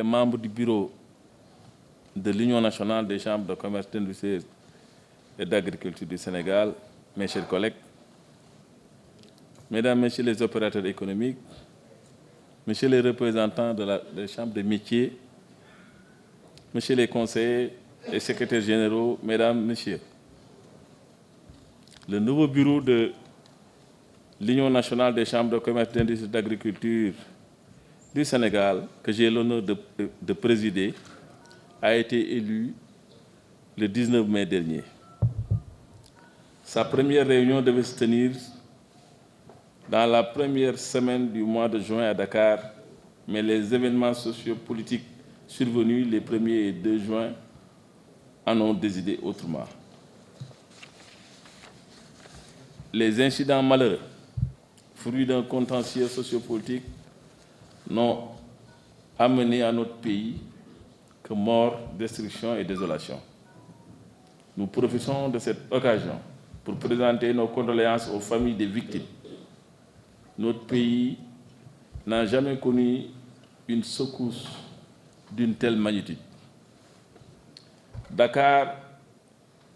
les membres du bureau de l'Union nationale des chambres de commerce, d'industrie et d'agriculture du Sénégal, mes chers collègues, Mesdames, Messieurs les opérateurs économiques, Messieurs les représentants des chambres de métiers, Messieurs les conseillers et secrétaires généraux, Mesdames, Messieurs, le nouveau bureau de l'Union nationale des chambres de commerce, d'industrie et d'agriculture du Sénégal, que j'ai l'honneur de présider, a été élu le 19 mai dernier. Sa première réunion devait se tenir dans la première semaine du mois de juin à Dakar, mais les événements sociopolitiques survenus les 1er et 2 juin en ont décidé autrement. Les incidents malheureux, fruits d'un contentieux sociopolitique, n'ont amené à notre pays que mort, destruction et désolation. Nous profitons de cette occasion pour présenter nos condoléances aux familles des victimes. Notre pays n'a jamais connu une secousse d'une telle magnitude. Dakar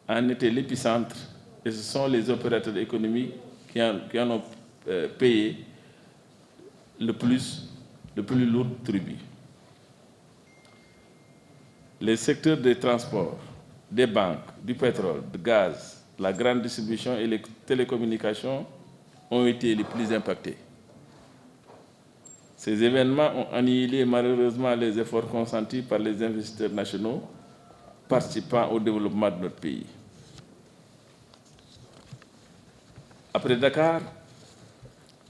en était l'épicentre et ce sont les opérateurs économiques qui en ont payé le plus lourd tribut. Les secteurs des transports, des banques, du pétrole, du gaz, la grande distribution et les télécommunications ont été les plus impactés. Ces événements ont annihilé malheureusement les efforts consentis par les investisseurs nationaux participant au développement de notre pays. Après Dakar,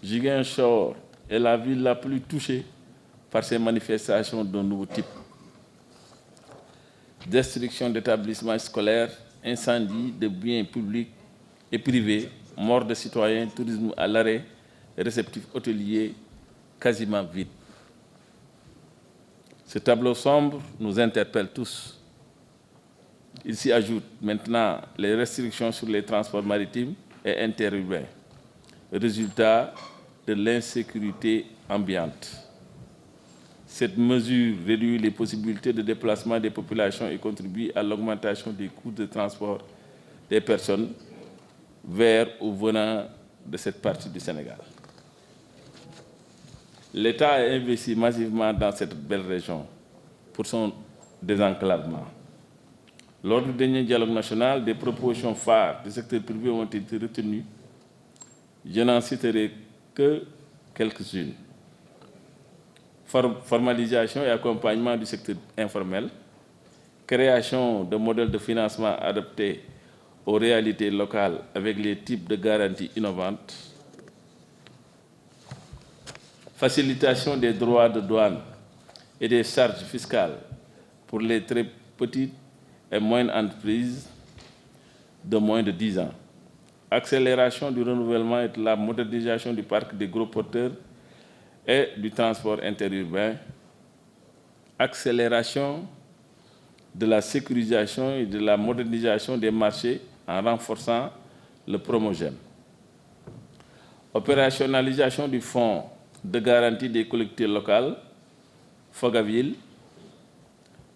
Ziguinchor est la ville la plus touchée par ces manifestations d'un nouveau type. Destruction d'établissements scolaires, incendie de biens publics et privés, mort de citoyens, tourisme à l'arrêt, réceptifs hôteliers quasiment vide. Ce tableau sombre nous interpelle tous. Il s'y ajoute maintenant les restrictions sur les transports maritimes et interurbains, résultat de l'insécurité ambiante. Cette mesure réduit les possibilités de déplacement des populations et contribue à l'augmentation des coûts de transport des personnes vers ou venant de cette partie du Sénégal. L'État a investi massivement dans cette belle région pour son désenclavement. Lors du dernier dialogue national, des propositions phares du secteur privé ont été retenues. Je n'en citerai que quelques-unes. Formalisation et accompagnement du secteur informel, création de modèles de financement adaptés aux réalités locales avec les types de garanties innovantes, facilitation des droits de douane et des charges fiscales pour les très petites et moyennes entreprises de moins de 10 ans, accélération du renouvellement et de la modernisation du parc des gros porteurs et du transport interurbain, accélération de la sécurisation et de la modernisation des marchés en renforçant le promogène, opérationnalisation du fonds de garantie des collectivités locales, Fogaville,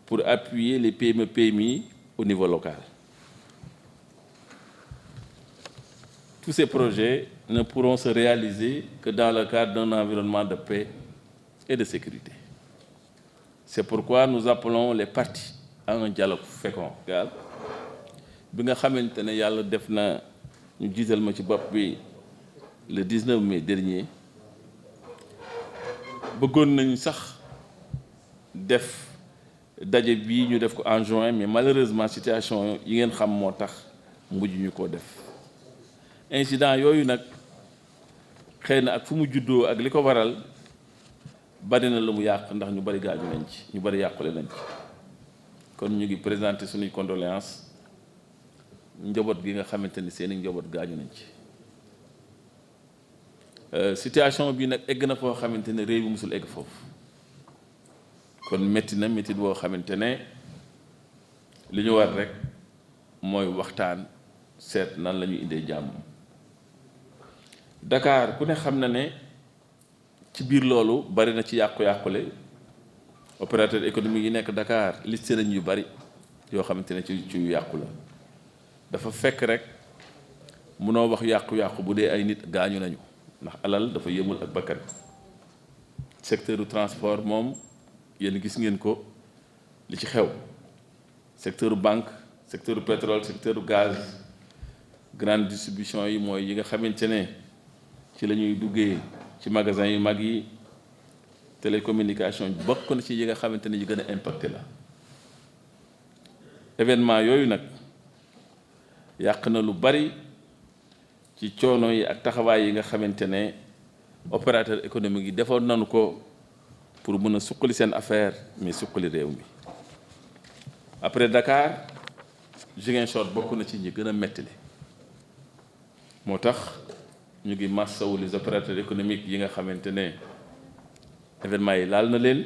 pour appuyer les PME-PMI au niveau local. Tous ces projets ne pourront se réaliser que dans le cadre d'un environnement de paix et de sécurité. C'est pourquoi nous appelons les partis à un dialogue fécond. Bi nga xamante ne Yàlla def na ñu jiital ma ci bopp bi le 19 mai dernier bëggoon nañ sax def daje bii ñu def ko en juin, mais malheureusement situation yi ngeen xam moo tax mujj ñu koo def. Incident yooyu nag xëy na ak fu mu juddoo ak li ko waral bari na lu mu yàq ndax ñu bari gaañu nañ ci, ñu bari yàqule nañ ci. Kon ñu ngi présenter suñuy condoléances njaboot gi nga xamante ni seeni njaboot gaañu nañ ci. Situation bi nag egg na foo xamante ne réew mi musul egg foofu. Kon métti na métti boo xamante ne li ñu war rek mooy waxtaan seet nan la ñuy indee jàmm. Dakar ku ne xam na ne ci biir loolu bari na ci yàqu-yàqule opérateur économique yi nekk Dakar listé nañ yu bari yoo xamante ne ci yu yàqu la dafa fekk rek mënoo wax yàqu-yàqu bu dee ay nit gaañu nañu ndax alal dafa yemul ak bakkan secteur du transport moom yéen gis ngeen ko li ci xew secteur banque secteur pétrole secteur gaz grande distribution yi mooy yi nga xamante ne ci la ñuy duggee ci magasin yu mag yi télécommunication bokk na ci yi nga xamante ne yi gën a impacté la événement yooyu nag yàq na lu bari ci coono yi ak taxawaay yi nga xamante ne opérateur économique yi defoon nañu ko pour mën a suqali seen affaire mais suqali réew mi après Dakar Ziguinchor bokk na ci ñi gën a mettile moo tax ñu ngi massawu les opérateurs économiques yi nga xamante ne événement yi laal na leen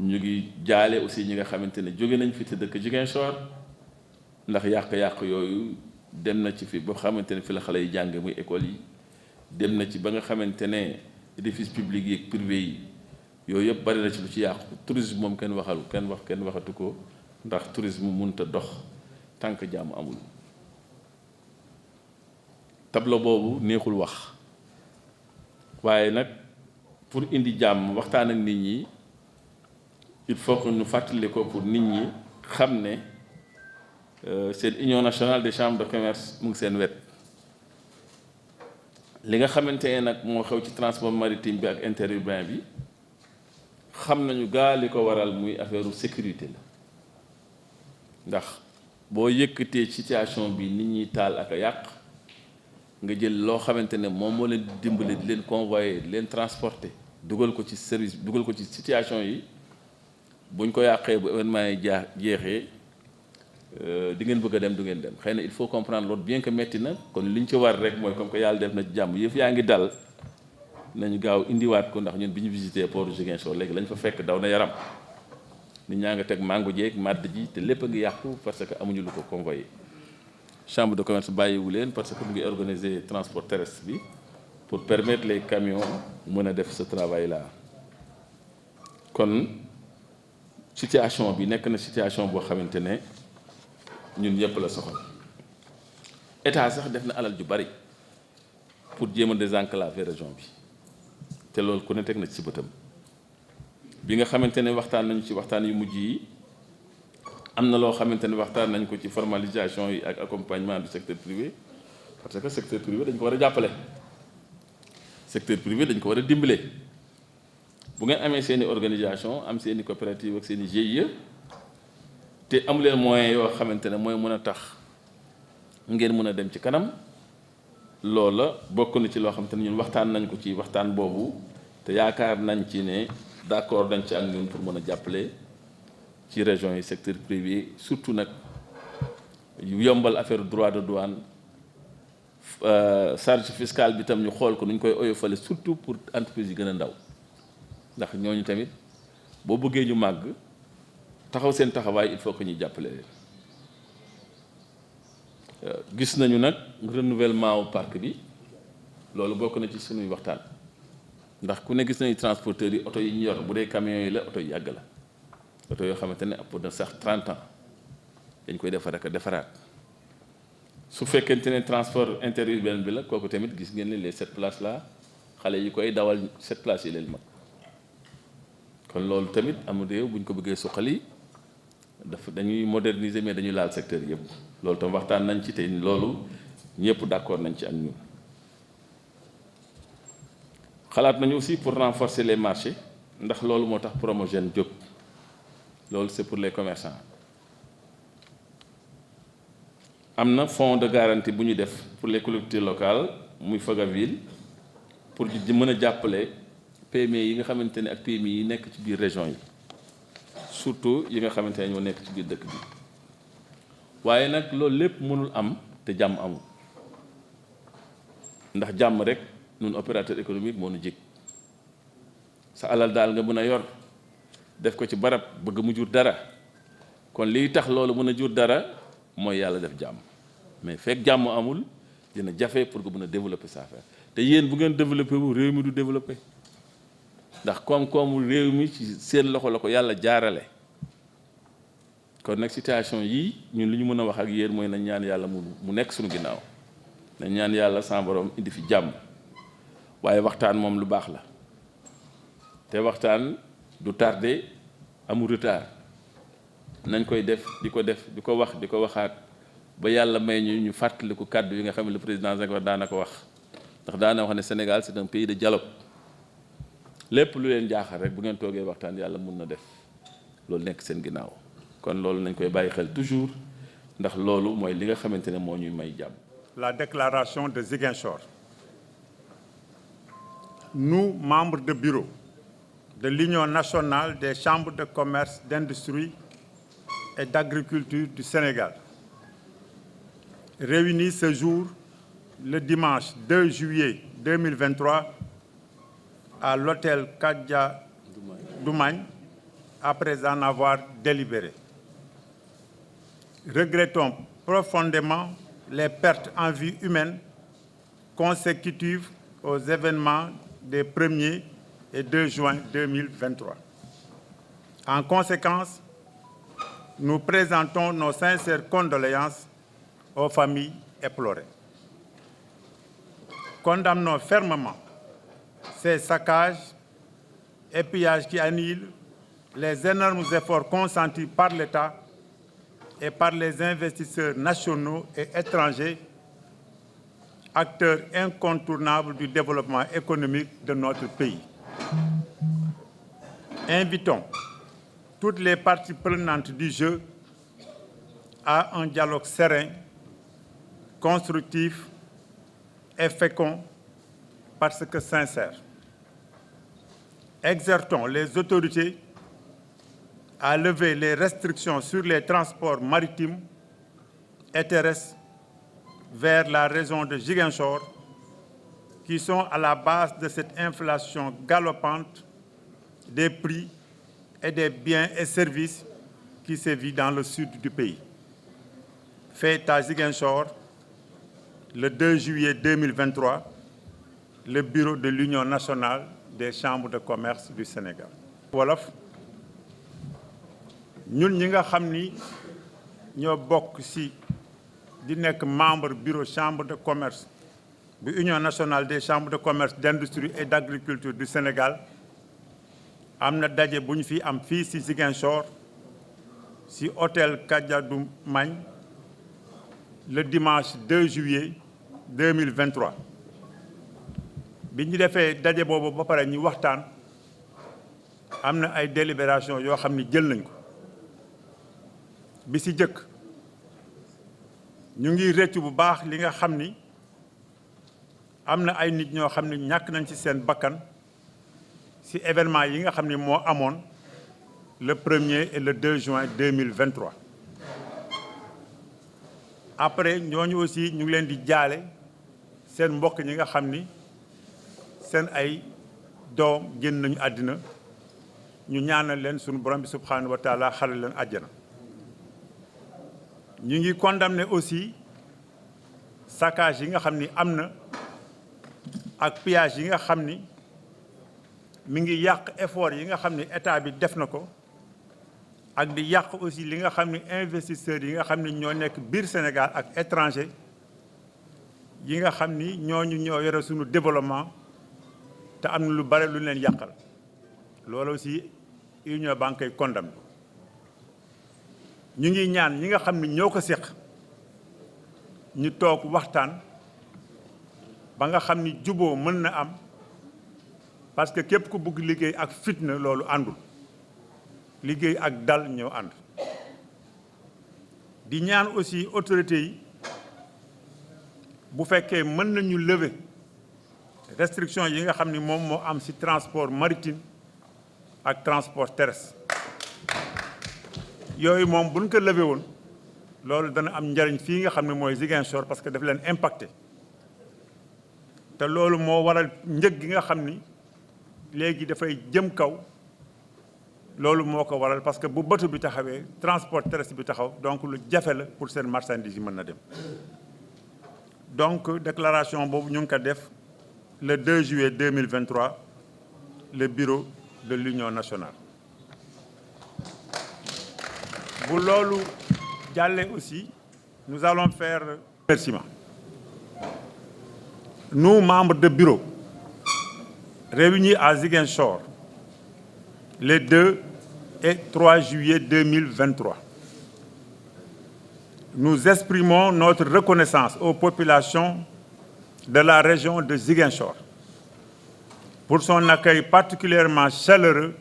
ñu ngi jaale aussi ñi nga xamante ne jóge nañ fi te dëkk Ziguinchor ndax yàq-yàq yooyu dem na ci fi ba xamante ne fi la xale yi jànge muy école yi dem na ci ba nga xamante ne édifice public yi ak privé yi yooyu yëpp bari na ci lu ci yàqu tourisme moom kenn waxatu ko ndax tourisme mënut a dox tant que jàmm amul tableau boobu neexul wax waaye nag pour indi jàmm waxtaan ak nit ñi il faut que ñu fàttali ko pour nit ñi xam ne seen union nationale des chambres de commerce mu ngi seen wet li nga xamante ne nag moo xew ci transport maritime bi ak interurbain bi xam nañu gaa li ko waral muy affaire sécurité la ndax boo yëkkatee situation bi nit ñi taal ak a yàq nga jël loo xamante ne moom moo leen di dimbale di leen convoyer di leen transporter dugal ko ci service dugal ko ci situation yi buñ ko yàqee bu événement yi jeexee di ngeen bëgg a dem du ngeen dem xëy na il faut comprendre loolu bien que metti na kon li ñu ci war rek mooy comme que yàlla def na ci jàmm yëf yaa ngi dal nañu gaaw indiwaat ko ndax ñun bi ñu visité port Ziguinchor léegi lañ fa fekk daw na yaram nit ñaa nga teg mango jeeg màdd ji te lépp a ngi yàqu parce que amuñu lu ko convoyé chambre de commerce bàyyiwu leen parce que mu ngi organiser transport terrestre bi pour permettre les camions mën a def ce travail là kon situation bi nekk na situation boo xamante ne ñun ñëpp la soxal état sax def na alal ju bari pour jéem a désenclaver région bi te loolu ku ne teg na ci bëtam bi nga xamante ne waxtaan nañu ci waxtaan yu mujj yi am na loo xamante ne waxtaan nañ ko ci formalisation yi ak accompagnement du secteur privé parce que secteur privé dañ ko war a jàppale secteur privé dañ ko war a dimbale bu ngeen amee seeni organisation am seeni coopérative ak seeni GIE te amu leen moyens yoo xamante ne mooy mën a tax ngeen mën a dem ci kanam loola bokk na ci loo xamante ne ñun waxtaan nañ ko ci waxtaan boobu te yaakaar nañ ci ne d'accord dañ ci ak ñun pour mën a jàppale ci région yi secteur privé surtout nag yombal affaire droit de douane charge fiscale bi tam ñu xool ko nu ñu koy oyofale surtout pour entreprise yi gën a ndaw ndax ñooñu tamit boo bëggee ñu màgg taxaw seen taxawaay il faut que ñuy jàppale leen gis nañu nag renouvellement wu parc bi loolu bokk na ci suñuy waxtaan ndax ku ne gis nañu transporteurs yi oto yi ñu yor bu dee camions yi la oto yi yàgg la oto yoo xamante ne ëpp na sax 30 ans dañ koy defar ak defaraat su fekkente ne transport interurbain bi la kooku tamit gis ngeen ne les 7 places là xale yi koy dawal 7 places yi leen mag kon loolu tamit amul réew bu ñu ko bëggee suqali dañuy moderniser mais dañuy laal secteur yëpp loolu tam waxtaan nañ ci te loolu ñëpp d'accord nañ ci ak ñun. xalaat nañu aussi pour renforcer les marchés ndax loolu moo tax Promogène jóg loolu c'est pour les commerçants am na fonds de garantie bu ñu def pour les collectivités locales muy Fogaville pour di mën a jàppale PME yi nga xamante ne ak PMI yi nekk ci biir région yi surtout yi nga xamante ne ñoo nekk ci biir dëkk bi waaye nag loolu lépp mënul am te jàmm amul ndax jàmm rek nun opérateur économique moo nu jig sa alal daal nga mën a yor def ko ci barab bëgg mu jur dara kon liy tax loolu mën a jur dara mooy yàlla def jàmm mais fekk jàmm amul dina jafe pour que mën a développer sa affaire te yéen bu ngeen développer wu réew mi du développer ndax koom-koomu réew mi ci seen loxo la ko yàlla jaarale. kon nag situation yii ñun li ñu mën a wax ak yéen mooy nañ ñaan yàlla mu nekk suñu ginnaaw nañ ñaan yàlla sa borom indi fi jàmm waaye waxtaan moom lu baax la te waxtaan du tardé amul retard nañ koy def di ko wax di ko waxaat ba yàlla may ñu fàttaliku kàddu yi nga xam ne le président Senghor daana ko wax ndax daana wax ne Sénégal c'est un pays de dialogue lépp lu leen jaaxal rek bu ngeen toogee waxtaan yàlla mun na def loolu nekk seen ginnaaw kon loolu nañ koy bàyyi xel toujours ndax loolu mooy li nga xamante ne moo ñuy may jàmm. La déclaration de Ziguinchor. Nous, membres de bureau de l'Union nationale des chambres de commerce, d'industrie et d'agriculture du Sénégal, réunis ce jour, le dimanche 2 juillet 2023, à l'hôtel Kadja Doumagne, après en avoir délibéré. Regrettons profondément les pertes en vie humaine consécutives aux événements des 1er et 2 juin 2023. En conséquence, nous présentons nos sincères condoléances aux familles éplorées. Condamnons fermement ces saccages et pillages qui annihilent les énormes efforts consentis par l'État et par les investisseurs nationaux et étrangers, acteurs incontournables du développement économique de notre pays. Invitons toutes les parties prenantes du jeu à un dialogue serein, constructif et fécond parce que sincère. Exhortons les autorités à lever les restrictions sur les transports maritimes et terrestres vers la région de Ziguinchor, qui sont à la base de cette inflation galopante des prix et des biens et services qui sévit dans le sud du pays. Fait à Ziguinchor, le 2 juillet 2023, le bureau de l'Union nationale des chambres de commerce du Sénégal. Wolof ñun ñi nga xam ni ñoo bokk ci di nekk membre bureau chambre de commerce bu Union nationale des chambres de commerce, d'industrie et d'agriculture du Sénégal am na daje bu ñu fi am fii ci Ziguinchor ci hôtel Kadja Doumagne le dimanche 2 juillet 2023 bi ñu defee daje boobu ba pare ñu waxtaan am na ay délibération yoo xam ni jël nañ ko bi ci jëkk ñu ngi rëccu bu baax li nga xam ni am na ay nit ñoo xam ni ñàkk nañ ci seen bakkan ci événement yi nga xam ni moo amoon le 1er et le 2 juin 2023 après ñooñu aussi ñu ngi leen di jaale seen mbokk ñi nga xam ni seen ay doom génn nañu àddina ñu ñaanal leen sunu borom bi subhanahu wa taala xare leen àjjana. ñu ngi condamné aussi saccage yi nga xam ni am na ak pillage yi nga xam ni mi ngi yàq effort yi nga xam ni état bi def na ko ak di yàq aussi li nga xam ni investisseurs yi nga xam ni ñoo nekk biir Sénégal ak étranger yi nga xam ni ñooñu ñoo yore suñu développement te am na lu bare lu leen yàqal loolu aussi union banque koy condamné. ñu ngi ñaan ñi nga xam ni ñoo ko séq ñu toog waxtaan ba nga xam ni juboo mën na am parce que képp ku bëgg liggéey ak fitna loolu àndul liggéey ak dal ñoo ànd. di ñaan aussi autorités yi bu fekkee mën nañu lever restriction yi nga xam ni moom moo am ci transport maritime ak transport terrestre. yooyu moom buñ ko levé woon loolu dana am njariñ fii nga xam ne mooy Ziguinchor parce que daf leen impacté te loolu moo waral njëg gi nga xam ni léegi dafay jëm kaw loolu moo ko waral parce que bu bateau bi taxawee transport terrestre bi taxaw donc lu jafe la pour seen marchandise yi mën na dem. donc déclaration boobu ñu ngi ko def le 2 juillet 2023 le bureau de l'Union nationale. Bu loolu jàllee aussi, nous allons faire remerciement. Nous, membres de bureau, réunis à Ziguinchor les 2 et 3 juillet 2023, nous exprimons notre reconnaissance aux populations de la région de Ziguinchor pour son accueil particulièrement chaleureux,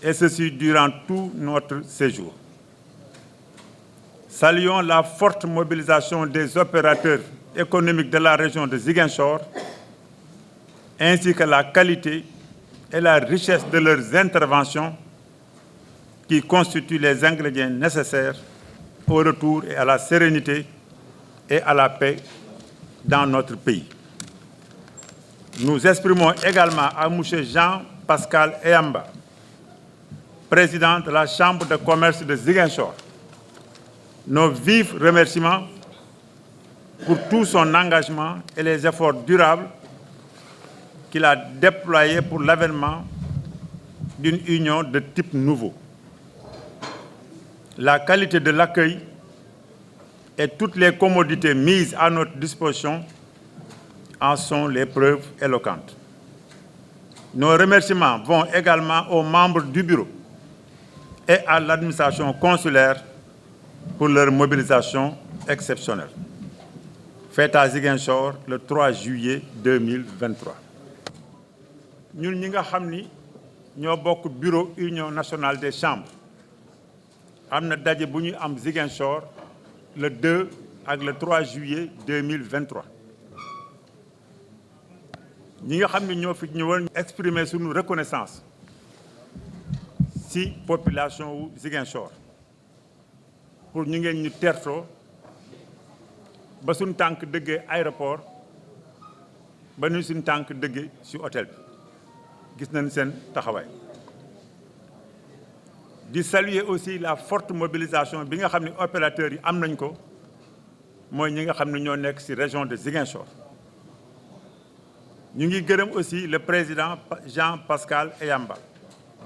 et ceci durant tout notre séjour. Saluons la forte mobilisation des opérateurs économiques de la région de Ziguinchor, ainsi que la qualité et la richesse de leurs interventions qui constituent les ingrédients nécessaires au retour et à la sérénité et à la paix dans notre pays. Nous exprimons également à M. Jean-Pascal Eyamba, président de la Chambre de commerce de Ziguinchor, nos vifs remerciements pour tout son engagement et les efforts durables qu'il a déployés pour l'avènement d'une union de type nouveau. La qualité de l'accueil et toutes les commodités mises à notre disposition en sont les preuves éloquentes. Nos remerciements vont également aux membres du bureau et à l'administration consulaire pour leur mobilisation exceptionnelle. Faite à Ziguinchor le 3 juillet 2023. Ñun ñi nga xam ni ñoo bokk bureau Union nationale des chambres am na daje bu ñu am Ziguinchor le 2 ak le 3 juillet 2023. ñi nga xam ni ñoo fi ñëwoon exprimer suñu reconnaissance ci population wu Ziguinchor pour ñu ngeen ñu tertoo ba suñ tànk dëggee aéroport ba ñu suñ tànk dëggee ci hôtel bi gis nañ seen taxawaay. di saluer aussi la forte mobilisation bi nga xam ne opérateurs yi am nañ ko mooy ñi nga xam ne ñoo nekk ci région de Ziguinchor. ñu ngi gërëm aussi le président Jean-Pascal Eyamba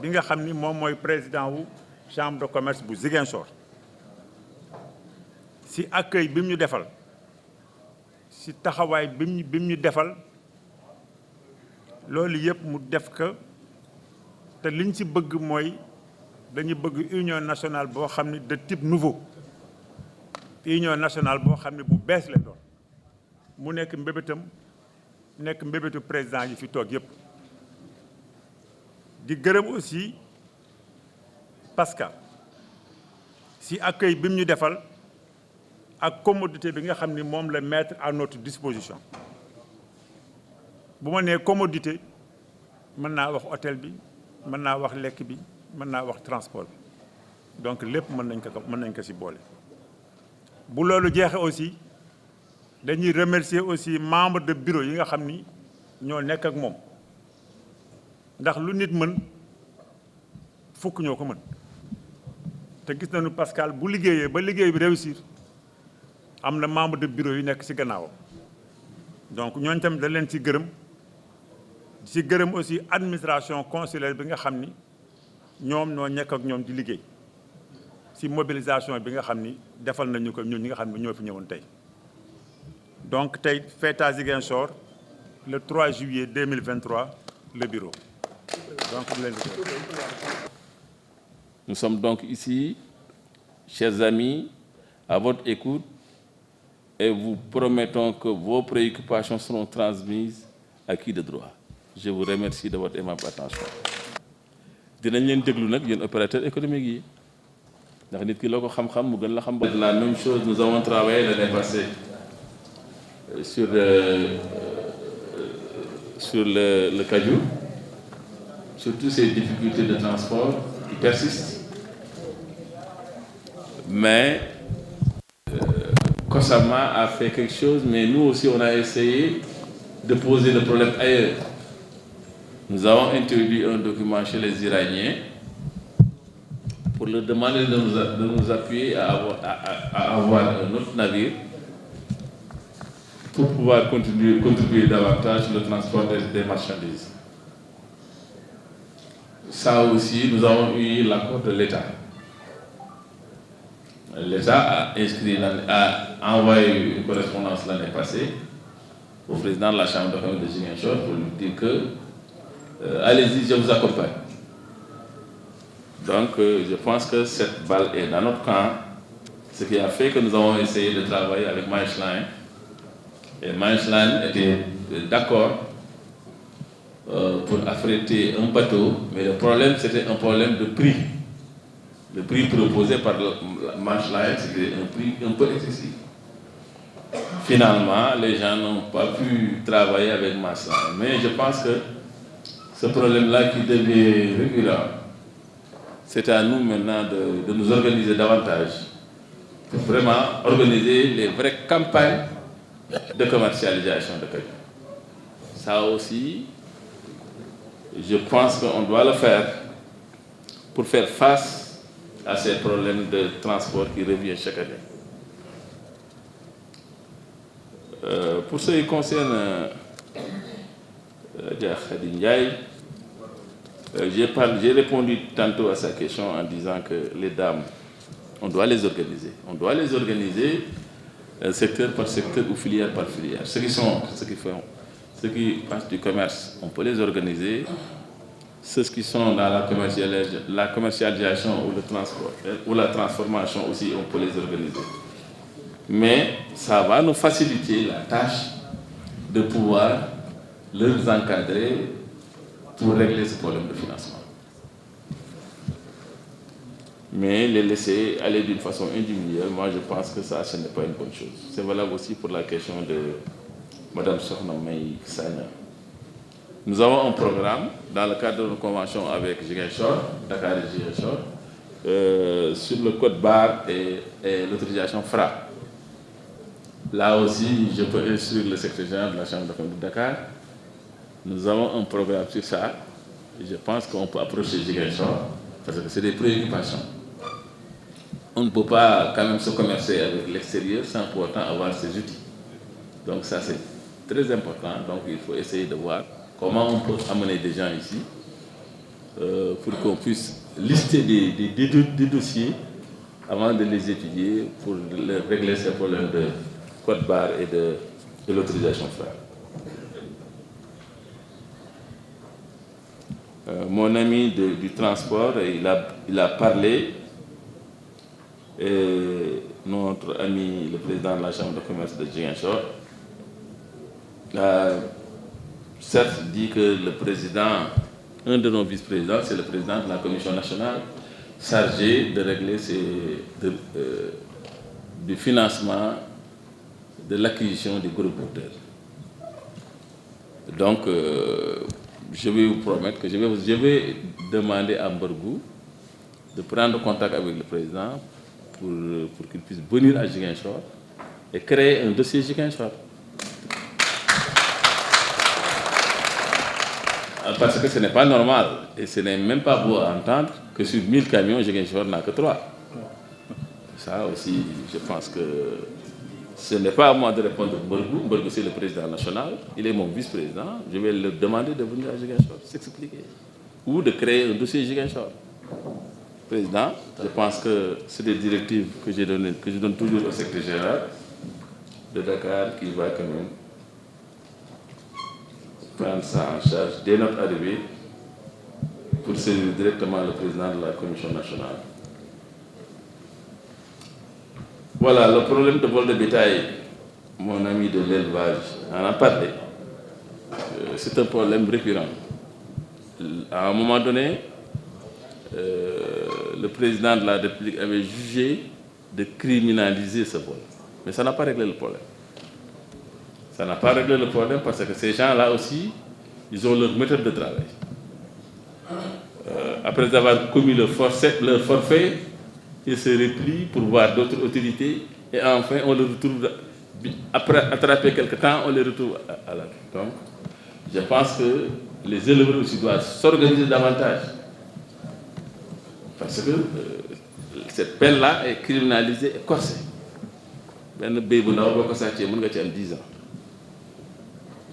bi nga xam ni moom mooy président wu chambre de commerce bu Ziguinchor ci accueil bi mu ñu defal ci taxawaay bi mu ñu defal loolu yëpp mu def ko te liñ ci bëgg mooy dañu bëgg union nationale boo xam ne de type nouveau union nationale boo xam ne bu bees la doon mu nekk mbébétam nekk mbébétu président yi fi toog yëpp. di gërëm aussi Pascal ci accueil bi mu ñu defal ak commodité bi nga xam ni moom la mettre à notre disposition. bu ma nee commodité mën naa wax hôtel bi mën naa wax lekk bi mën naa wax transport bi donc lépp mën nañ ko ci boole. bu loolu jeexee aussi dañuy remercier aussi membre de bureau yi nga xam ni ñoo nekk ak moom ndax lu nit mën fukk ñoo ko mën te gis nañu Pascal bu liggéeyee ba liggéey bi réussir am na membre de bureau yu nekk ci gannaawam donc ñooñu tamit dañ leen ci gërëm aussi administration consulaire bi nga xam ni ñoom ñoo nekk ak ñoom di liggéey ci mobilisation bi nga xam ni defal nañu ko ñun ñi nga xam ne ñoo fi ñëwoon tey. donc tey fête à Ziguinchor le 3 juillet 2023 le bureau. donc nous sommes donc ici, chers amis, à votre écoute et vous promettons que vos préoccupations seront transmises à qui de droit. Je vous remercie de votre aimable attention. dinañ leen déglu nag yéen opérateurs économiques yi ndax nit ki loo ko xam-xam mu gën la xam. la même chose nous avons travaillé l'année passée sur le Kadiou, sur toutes ces difficultés de transport qui persistent. Mais Kosama a fait quelque chose, mais nous aussi on a essayé de poser le problème ailleurs. Nous avons introduit un document chez les Iraniens pour leur demander de nous appuyer à avoir un autre navire pour pouvoir contribuer davantage sur le transport des marchandises. ça aussi, nous avons eu l'accord de l'État. L'État a envoyé une correspondance l'année passée au président de la Chambre de commerce de Ziguinchor pour lui dire que allez-y, je vous accompagne. Donc, je pense que cette balle est dans notre camp, ce qui a fait que nous avons essayé de travailler avec Maersk Line. Et Maersk Line était d'accord pour affréter un bateau, mais le problème, c'était un problème de prix. Le prix proposé par Maersk Line, c'était un prix un peu excessif. Finalement, les gens n'ont pas pu travailler avec Maersk Line. Mais je pense que ce problème-là qui devient récurrent, c'est à nous maintenant de nous organiser davantage pour vraiment organiser les vraies campagnes de commercialisation de cacao. Ça aussi, je pense qu'on doit le faire pour faire face à ces problèmes de transport qui reviennent chaque année. Pour ce qui concerne Khady Ndiaye, j'ai répondu tantôt à sa question en disant que les dames, on doit les organiser. On doit les organiser secteur par secteur ou filière par filière. Ceux qui passent du commerce, on peut les organiser. Ceux qui sont dans la commercialisation ou le transport ou la transformation aussi, on peut les organiser. Mais ça va nous faciliter la tâche de pouvoir les encadrer pour régler ce problème de financement. Mais les laisser aller d'une façon individuelle, moi je pense que ça, ce n'est pas une bonne chose. C'est valable aussi pour la question de Mme Sokhna May Sagna. Nous avons un programme dans le cadre de nos conventions avec Ziguinchor, Dakar et Ziguinchor, sur le code barre et l'autorisation FRA. Là aussi, je peux instruire le secrétaire général de la Chambre de commerce de Dakar. Nous avons un programme sur ça. Et je pense qu'on peut approcher Ziguinchor parce que c'est des préoccupations. On ne peut pas quand même se commercer avec l'extérieur sans pour autant avoir ces outils. Donc ça, c'est très important. Donc il faut essayer de voir comment on peut amener des gens ici pour qu'on puisse lister des dossiers avant de les étudier pour régler ces problèmes de code barre et de l'autorisation FRA. Mon ami du transport, il a parlé, et notre ami, le président de la Chambre de commerce de Ziguinchor, a certes dit que le président, un de nos vice-présidents, c'est le président de la Commission nationale chargé de régler du financement de l'acquisition des gros porteurs. Donc, je vais vous promettre que je vais demander à Mborgou de prendre contact avec le président pour qu'il puisse venir à Ziguinchor et créer un dossier Ziguinchor. Parce que ce n'est pas normal et ce n'est même pas beau à entendre que sur 1000 camions, Ziguinchor n'a que 3. Ça aussi, je pense que ce n'est pas à moi de répondre à Mborgou. Mborgou, c'est le président national, il est mon vice-président. Je vais lui demander de venir à Ziguinchor, s'expliquer. Ou de créer un dossier Ziguinchor. Président, je pense que c'est des directives que je donne toujours au secrétaire général de Dakar qui va quand même prendre ça en charge dès notre arrivée pour servir directement le président de la Commission nationale. Voilà, le problème de vol de bétail, mon ami de l'élevage en a parlé. C'est un problème récurrent. À un moment donné, le président de la République avait jugé de criminaliser ce vol. Mais ça n'a pas réglé le problème. Ça n'a pas réglé le problème parce que ces gens-là aussi, ils ont leur méthode de travail. Après avoir commis leur forfait, ils se replient pour voir d'autres autorités et enfin on les retrouve, après attraper quelque temps, on les retrouve à la. Donc, je pense que les éleveurs aussi doivent s'organiser davantage. Parce que cette peine-là est criminalisée et corsée. Ben béy bu ndaw boo ko sàccee mën nga ci am 10 ans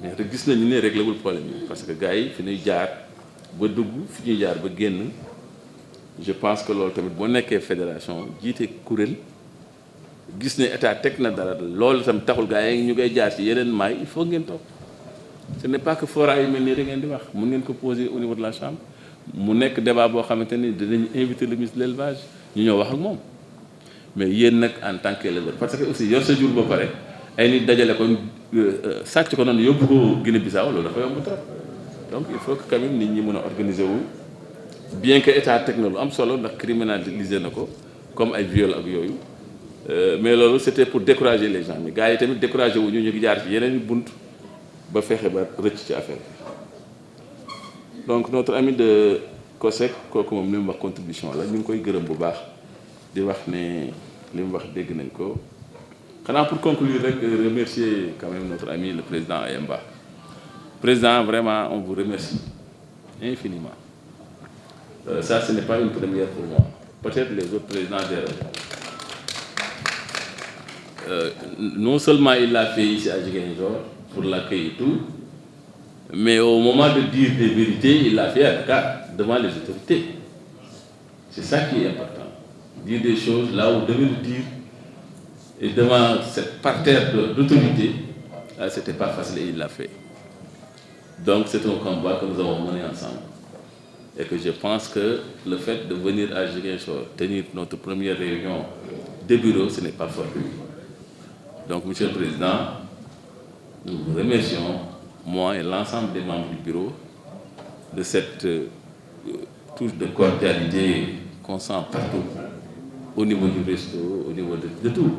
mais gis nañu ne réglé wul problème yi parce que gars yi fi ñuy jaar ba dugg fi ñuy jaar ba génn je pense que loolu tamit boo nekkee fédération jiite kuréel gis ne état teg na dara loolu tam taxul gars yi ñu koy jaar ci yeneen maay il faut ngeen topp ce n'est pas que fora yu mel nii da ngeen di wax mun ngeen ko poser au niveau de la chambre mu nekk débat boo xamante ni dinañ inviter le ministre de l'élevage ñu ñëw wax ak moom mais yéen nag en tant qu'éleveur parce que aussi yor sa jur ba pare ay nit dajale ko sàcc ko noonu yóbbu ko Guinée-Bissau loolu dafa yomb trop donc il faut que quand même nit ñi mën a organiser wu bien que état teg na lu am solo ndax criminaliser na ko comme ay viol ak yooyu mais loolu c'était pour décourager les gens mais gars yi tamit décourager wu ñu ngi jaar ci yeneen bunt ba fexe ba rëcc ci affaire bi donc notre ami de COSEC kooku moom li mu wax contribution la ñu ngi koy gërëm bu baax di wax ne li mu wax dégg nañ ko xanaa pour conclure rek remercier quand même notre ami le président Ayemba président vraiment on vous remercie infiniment ça ce n'est pas une première pour moi peut-être les autres présidents des régions non seulement il l'a fait ici à Ziguinchor pour l'accueil et tout mais au moment de dire des vérités il l'a fait à Dakar devant les autorités c'est ça qui est important dire des choses là où devait le dire et devant cette parterre d'autorité là c'était pas facile et il l'a fait donc c'est un combat que nous avons mené ensemble et que je pense que le fait de venir à Ziguinchor tenir notre première réunion de bureau ce n'est pas fortuit donc monsieur le président nous vous remercions moi et l'ensemble des membres du bureau de cette touche de cordialité qu'on sent partout au niveau du resto, au niveau de tout.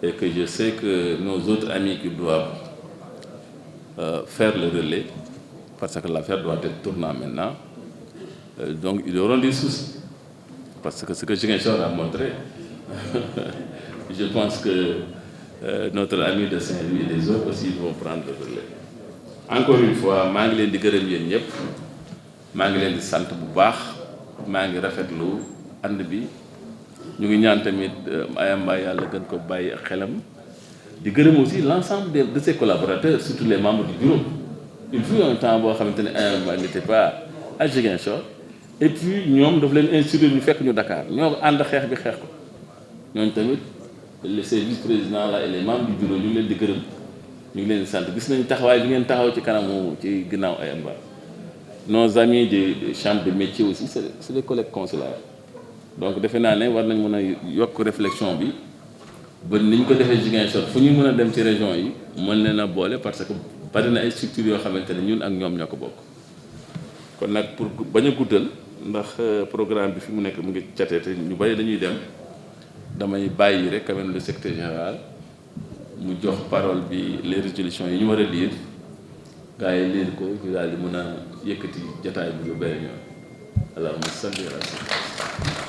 Et que je sais que nos autres amis qui doivent faire le relais, parce que l'affaire doit être tournante maintenant, donc ils auront des soucis. Parce que ce que Ziguinchor a montré, je pense que notre ami de Saint-Louis et les autres aussi vont prendre le relais. Encore une fois, maa ngi leen di gërëm yéen ñëpp maa ngi leen di sant bu baax maa ngi rafetlu ànd bi ñu ngi ñaan tamit Ayemba yàlla gën ko bàyyi ak xelam di gërëm aussi l'ensemble de ses collaborateurs surtout les membres du bureau il fut un temps boo xamante ne Ayemba n'était pas à Ziguinchor et puis ñoom daf leen instruire ñu fekk ñu Dakar ñoo ànd xeex bi xeex ko ñooñu tamit les vice-présidents là et les membres du bureau ñu ngi leen di gërëm ñu ngi leen di sant gis nañu taxawaay bi ngeen taxaw ci kanamu ci ginnaaw Ayemba nos amis des chambres de métier aussi c'est des collègues consulaires donc defe naa ne war nañ mën a yokk réflexion bi ba ni ñu ko defee Ziguinchor fu ñu mën a dem ci région yi mën leen a boole parce que bari na ay structures yoo xamante ne ñun ak ñoom ñoo ko bokk kon nag pour bañ a guddal ndax programme bi fi mu nekk mu ngi catee te ñu bari dañuy dem damay bàyyi rek quand même le secrétaire général mu jox parole bi les résolutions yi ñu war a lire gars yi lire ko ñu daal di mën a yëkkati jataay bi lu bëri ñoom allahumma salli ala